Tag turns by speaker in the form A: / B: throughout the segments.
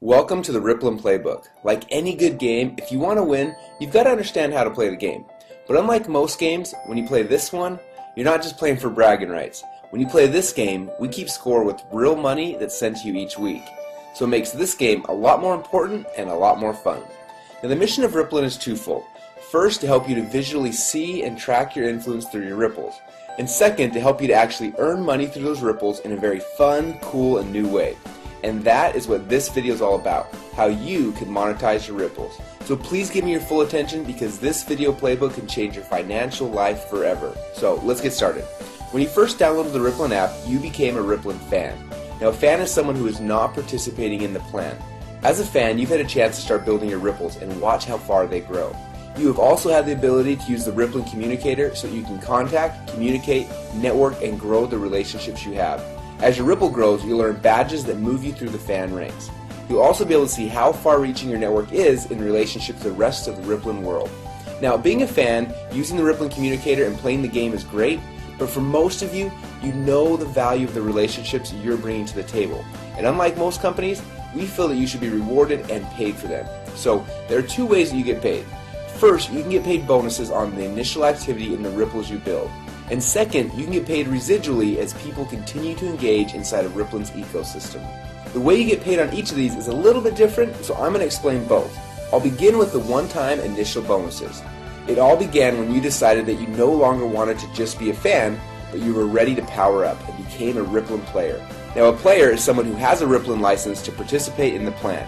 A: Welcome to the Rippln Playbook. Like any good game, if you want to win, you've got to understand how to play the game. But unlike most games, when you play this one, you're not just playing for bragging rights. When you play this game, we keep score with real money that's sent to you each week. So it makes this game a lot more important and a lot more fun. Now the mission of Rippln is twofold. First, to help you to visually see and track your influence through your ripples. And second, to help you to actually earn money through those ripples in a very fun, cool, and new way. And that is what this video is all about, how you can monetize your ripples. So please give me your full attention because this video playbook can change your financial life forever. So let's get started. When you first downloaded the Rippln app, you became a Rippln fan. Now a fan is someone who is not participating in the plan. As a fan, you've had a chance to start building your ripples and watch how far they grow. You have also had the ability to use the Rippln communicator so that you can contact, communicate, network, and grow the relationships you have. As your ripple grows, you'll earn badges that move you through the fan ranks. You'll also be able to see how far-reaching your network is in relationship to the rest of the Rippln world. Now, being a fan, using the Rippln communicator and playing the game is great, but for most of you, you know the value of the relationships you're bringing to the table. And unlike most companies, we feel that you should be rewarded and paid for them. So, there are two ways that you get paid. First, you can get paid bonuses on the initial activity in the ripples you build. And second, you can get paid residually as people continue to engage inside of Rippln's ecosystem. The way you get paid on each of these is a little bit different, so I'm going to explain both. I'll begin with the one-time initial bonuses. It all began when you decided that you no longer wanted to just be a fan, but you were ready to power up and became a Rippln player. Now a player is someone who has a Rippln license to participate in the plan.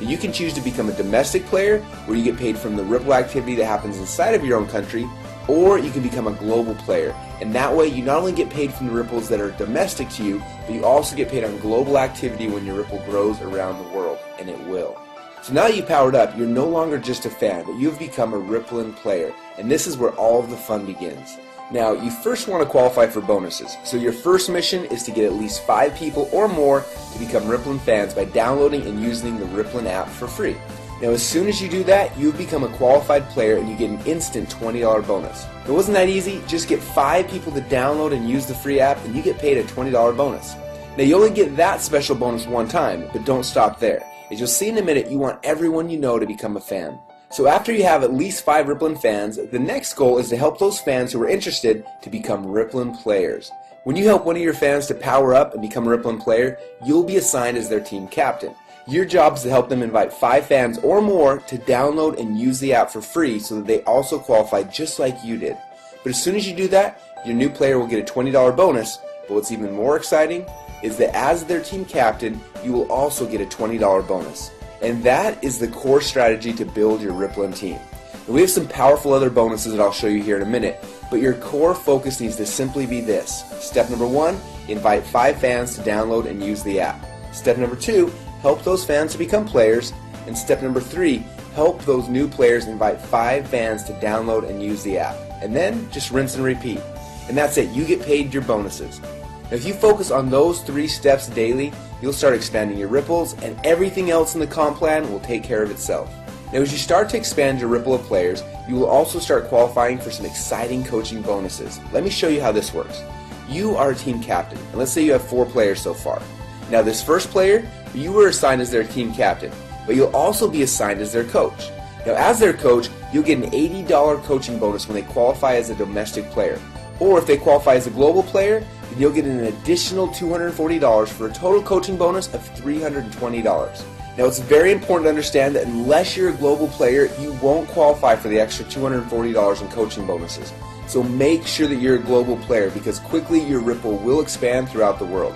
A: Now, you can choose to become a domestic player, where you get paid from the Ripple activity that happens inside of your own country, or you can become a global player, and that way you not only get paid from the ripples that are domestic to you, but you also get paid on global activity when your ripple grows around the world, and it will. So now that you've powered up, you're no longer just a fan, but you've become a Rippln player, and this is where all of the fun begins. Now, you first want to qualify for bonuses, so your first mission is to get at least 5 people or more to become Rippln fans by downloading and using the Rippln app for free. Now as soon as you do that, you become a qualified player and you get an instant $20 bonus. It wasn't that easy, just get 5 people to download and use the free app and you get paid a $20 bonus. Now you only get that special bonus one time, but don't stop there. As you'll see in a minute, you want everyone you know to become a fan. So after you have at least 5 Rippln fans, the next goal is to help those fans who are interested to become Rippln players. When you help one of your fans to power up and become a Rippln player, you'll be assigned as their team captain. Your job is to help them invite 5 fans or more to download and use the app for free so that they also qualify just like you did. But as soon as you do that, your new player will get a $20 bonus, but what's even more exciting is that as their team captain, you will also get a $20 bonus. And that is the core strategy to build your Rippln team. And we have some powerful other bonuses that I'll show you here in a minute, but your core focus needs to simply be this. Step number 1, invite 5 fans to download and use the app. Step number 2, help those fans to become players. And step number 3, help those new players invite 5 fans to download and use the app. And then just rinse and repeat. And that's it, you get paid your bonuses. Now if you focus on those 3 steps daily, you'll start expanding your ripples and everything else in the comp plan will take care of itself. Now as you start to expand your ripple of players, you will also start qualifying for some exciting coaching bonuses. Let me show you how this works. You are a team captain, and let's say you have 4 players so far. Now this first player, you were assigned as their team captain, but you'll also be assigned as their coach. Now as their coach, you'll get an $80 coaching bonus when they qualify as a domestic player. Or if they qualify as a global player, then you'll get an additional $240 for a total coaching bonus of $320. Now it's very important to understand that unless you're a global player, you won't qualify for the extra $240 in coaching bonuses. So make sure that you're a global player because quickly your ripple will expand throughout the world.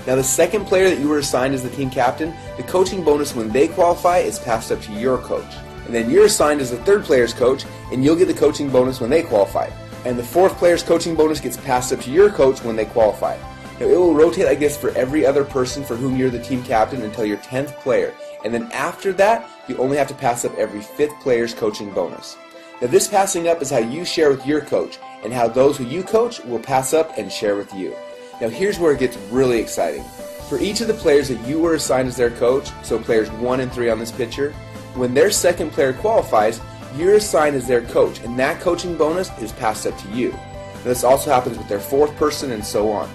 A: Now the second player that you were assigned as the team captain, the coaching bonus when they qualify is passed up to your coach. And then you're assigned as the third player's coach and you'll get the coaching bonus when they qualify. And the fourth player's coaching bonus gets passed up to your coach when they qualify. Now it will rotate like this for every other person for whom you're the team captain until your 10th player. And then after that, you only have to pass up every 5th player's coaching bonus. Now this passing up is how you share with your coach and how those who you coach will pass up and share with you. Now here's where it gets really exciting. For each of the players that you were assigned as their coach, so players 1 and 3 on this picture, when their second player qualifies, you're assigned as their coach, and that coaching bonus is passed up to you. Now, this also happens with their 4th person and so on.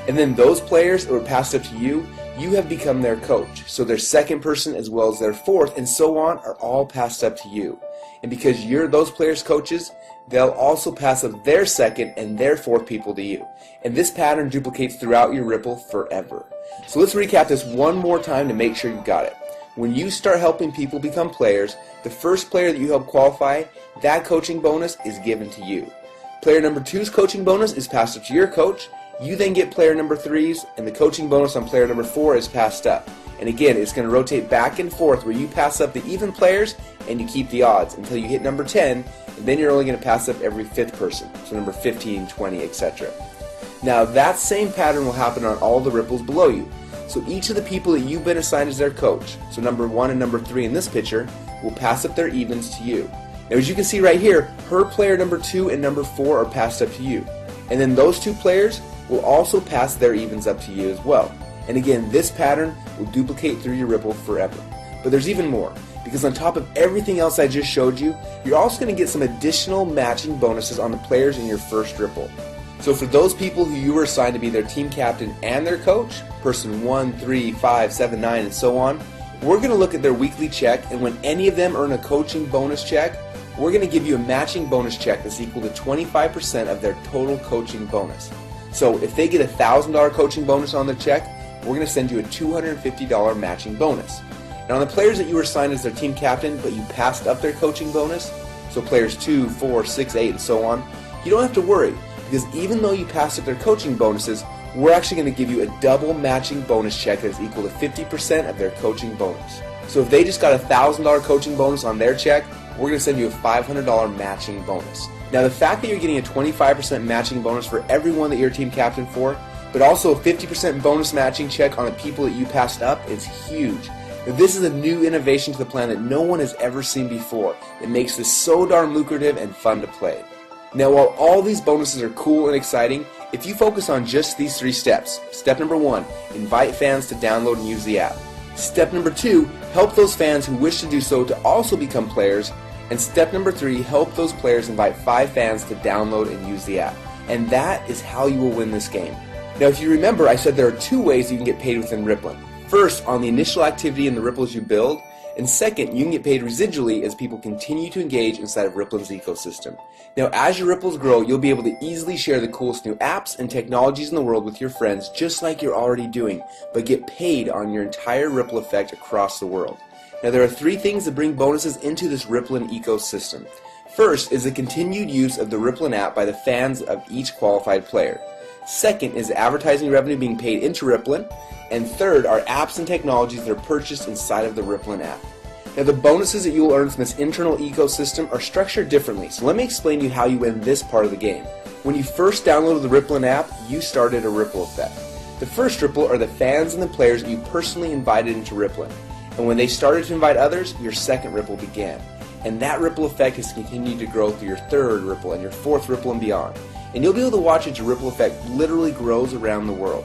A: And then those players that were passed up to you, you have become their coach. So their second person as well as their fourth and so on are all passed up to you. And because you're those players' coaches, they'll also pass up their second and their fourth people to you. And this pattern duplicates throughout your Ripple forever. So let's recap this one more time to make sure you got it. When you start helping people become players, the first player that you help qualify, that coaching bonus is given to you. Player number 2's coaching bonus is passed up to your coach. You then get player number 3's, and the coaching bonus on player number 4 is passed up. And again, it's going to rotate back and forth where you pass up the even players and you keep the odds until you hit number 10, and then you're only going to pass up every 5th person, so number 15, 20, etc. Now that same pattern will happen on all the ripples below you. So each of the people that you've been assigned as their coach, so number 1 and number 3 in this picture, will pass up their evens to you. Now as you can see right here, her player number 2 and number 4 are passed up to you. And then those two players will also pass their evens up to you as well. And again, this pattern will duplicate through your Ripple forever. But there's even more, because on top of everything else I just showed you, you're also going to get some additional matching bonuses on the players in your first Ripple. So for those people who you were assigned to be their team captain and their coach, person 1, 3, 5, 7, 9, and so on, we're going to look at their weekly check, and when any of them earn a coaching bonus check, we're going to give you a matching bonus check that's equal to 25% of their total coaching bonus. So if they get a $1,000 coaching bonus on their check, we're going to send you a $250 matching bonus. And on the players that you were assigned as their team captain, but you passed up their coaching bonus, so players 2, 4, 6, 8, and so on, you don't have to worry, because even though you passed up their coaching bonuses, we're actually going to give you a double matching bonus check that is equal to 50% of their coaching bonus. So if they just got a $1,000 coaching bonus on their check, we're going to send you a $500 matching bonus. Now the fact that you're getting a 25% matching bonus for everyone that you're team captain for, but also a 50% bonus matching check on the people that you passed up is huge. Now, this is a new innovation to the plan that no one has ever seen before. It makes this so darn lucrative and fun to play. Now while all these bonuses are cool and exciting, if you focus on just these 3 steps, step number 1, invite fans to download and use the app. Step number 2, help those fans who wish to do so to also become players. And step number 3, help those players invite 5 fans to download and use the app. And that is how you will win this game. Now if you remember, I said there are 2 ways you can get paid within Rippln. First, on the initial activity in the ripples you build, and second, you can get paid residually as people continue to engage inside of Rippln's ecosystem. Now as your ripples grow, you'll be able to easily share the coolest new apps and technologies in the world with your friends just like you're already doing, but get paid on your entire ripple effect across the world. Now there are 3 things that bring bonuses into this Rippln ecosystem. First is the continued use of the Rippln app by the fans of each qualified player. Second is advertising revenue being paid into Rippln. And third are apps and technologies that are purchased inside of the Rippln app. Now the bonuses that you will earn from this internal ecosystem are structured differently, so let me explain to you how you win this part of the game. When you first downloaded the Rippln app, you started a ripple effect. The first ripple are the fans and the players that you personally invited into Rippln. And when they started to invite others, your second ripple began. And that ripple effect has continued to grow through your third ripple and your fourth ripple and beyond. And you'll be able to watch as your ripple effect literally grows around the world.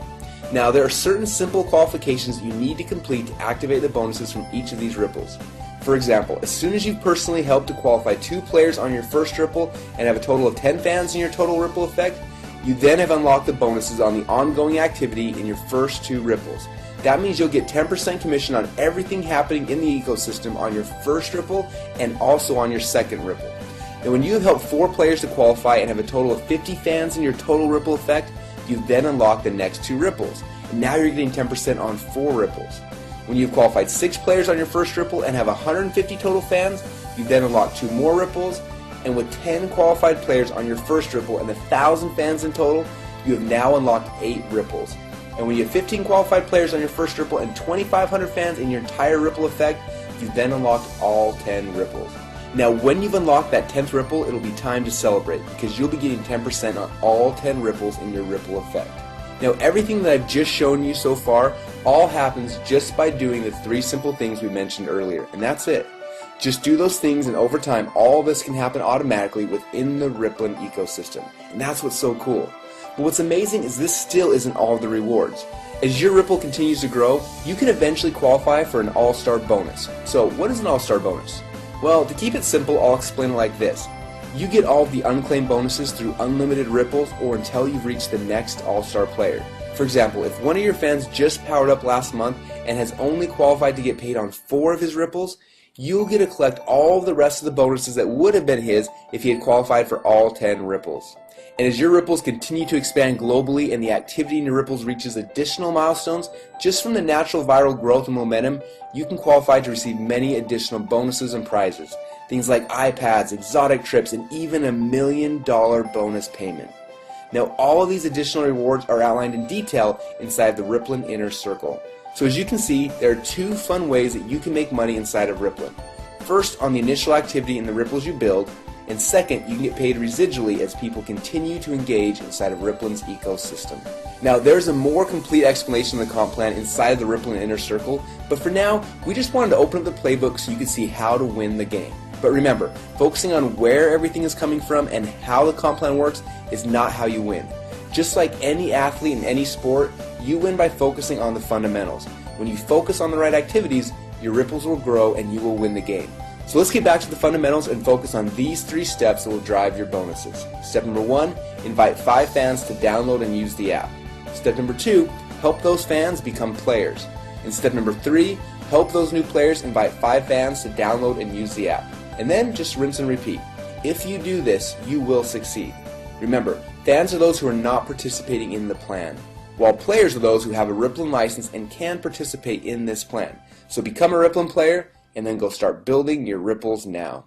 A: Now there are certain simple qualifications you need to complete to activate the bonuses from each of these ripples. For example, as soon as you've personally helped to qualify 2 players on your first ripple and have a total of 10 fans in your total ripple effect, you then have unlocked the bonuses on the ongoing activity in your first 2 ripples. That means you'll get 10% commission on everything happening in the ecosystem on your first ripple and also on your second ripple. And when you have helped 4 players to qualify and have a total of 50 fans in your total ripple effect, you then unlock the next 2 ripples. And now you're getting 10% on 4 ripples. When you've qualified 6 players on your first ripple and have 150 total fans, you then unlock 2 more ripples. And with 10 qualified players on your first ripple and 1,000 fans in total, you have now unlocked 8 ripples. And when you have 15 qualified players on your first ripple and 2,500 fans in your entire ripple effect, you then unlocked all 10 ripples. Now when you've unlocked that 10th ripple, it'll be time to celebrate because you'll be getting 10% on all 10 ripples in your ripple effect. Now everything that I've just shown you so far all happens just by doing the 3 simple things we mentioned earlier, and that's it. Just do those things and over time all this can happen automatically within the Rippln ecosystem, and that's what's so cool. But what's amazing is this still isn't all of the rewards. As your Ripple continues to grow, you can eventually qualify for an all-star bonus. So what is an all-star bonus? Well, to keep it simple, I'll explain it like this. You get all of the unclaimed bonuses through unlimited ripples or until you've reached the next all-star player. For example, if one of your fans just powered up last month and has only qualified to get paid on 4 of his ripples, you'll get to collect all of the rest of the bonuses that would have been his if he had qualified for all 10 ripples. And as your ripples continue to expand globally and the activity in your ripples reaches additional milestones, just from the natural viral growth and momentum, you can qualify to receive many additional bonuses and prizes. Things like iPads, exotic trips, and even $1 million bonus payment. Now, all of these additional rewards are outlined in detail inside the Rippln Inner Circle. So as you can see, there are 2 fun ways that you can make money inside of Rippln. First, on the initial activity in the ripples you build, and second, you can get paid residually as people continue to engage inside of Rippln's ecosystem. Now, there's a more complete explanation of the comp plan inside of the Rippln Inner Circle, but for now, we just wanted to open up the playbook so you could see how to win the game. But remember, focusing on where everything is coming from and how the comp plan works is not how you win. Just like any athlete in any sport, you win by focusing on the fundamentals. When you focus on the right activities, your ripples will grow and you will win the game. So let's get back to the fundamentals and focus on these 3 steps that will drive your bonuses. Step number 1, invite 5 fans to download and use the app. Step number 2, help those fans become players. And step number 3, help those new players invite 5 fans to download and use the app. And then just rinse and repeat. If you do this, you will succeed. Remember, fans are those who are not participating in the plan, while players are those who have a Rippln license and can participate in this plan. So become a Rippln player and then go start building your ripples now.